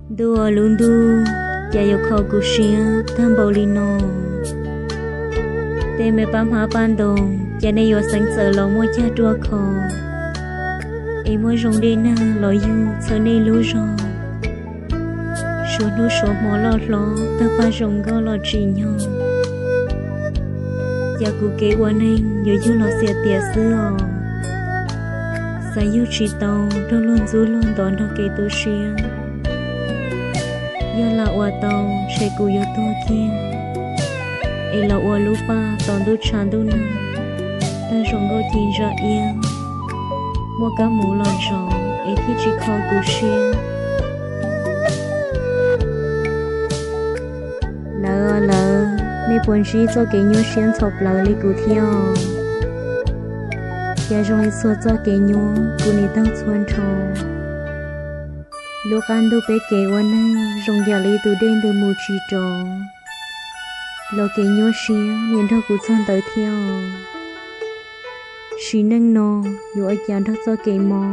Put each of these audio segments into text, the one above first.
đua luôn đu cha yêu khó cú xia tham bầu li nô tê mẹ bám hóa ban đồng cha này yêu sáng sợ lòng mua cha đua khó em mua rong đi na lo yêu sợ này lú rong số nô số mỏ lo ta ba rong go lo chỉ nhau cha cú kế quan anh yêu yêu lo xia tiệt xưa sa yêu chỉ tàu đâu luôn du luôn đón đâu kế tu xia giờ là oa tàu sẽ cú yêu to kia ấy là oa lupa tàu du chan du na ta rong go tin ra yêu mua cá mũ lòn rong ấy thì chỉ khó cú xia lỡ mấy buồn gì cho cái nhau xuyên chọc lỡ đi cú theo giờ rồi xua cho cái nhau cú này đang xuân trâu lúc ăn đồ bé kểวันนั้นrong giờ lấy từ đêm từ mù chi trò lo cái nhau xía liền thâu cú xuân tới theo xí nâng nò dù ở nhà thâu cho cái mò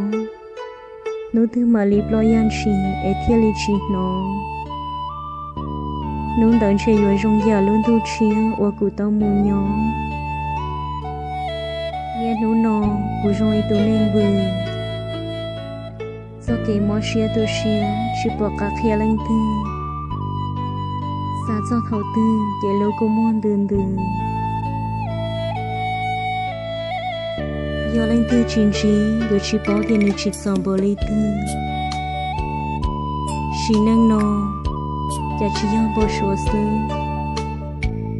nếu thứ mà lip lo yan xí ấy theo li chi nó nung đón chơi vui rong giờ luôn tu chia và cụ tao mù nhỏ nghe nụ nọ cụ rồi tu nên vừa do cái món xia tu xia chỉ bỏ cả khía lên tư xa cho thầu tư để lâu cô mòn đường đường giờ lên tư chín trí rồi chỉ bỏ tiền để chỉ xong bỏ lấy tư chỉ năng nọ cha chỉ yêu bao số sư,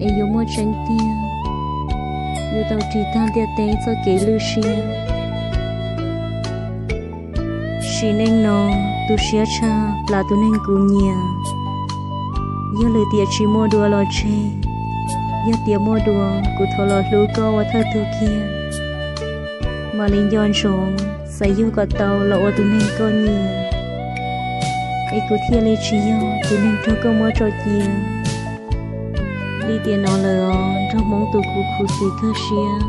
em yêu mua tránh tiền, yêu tàu chỉ tham tiền tế cho kế lưu xia, xí nên nó tu xia cha là tu nên cú nhia, yêu lời tiền chỉ mua đùa lo chê, yêu tiền mua đùa cú thò lo lú co và thơ tu kia, mà linh yon sống, say yêu cả tàu là ô tu nên co nhia. Ai cứ thiê lấy chi yêu, tụi nên cho câu mua trò chia. Đi tiền nó lỡ, trong mong tụi cụ xì cơ xia.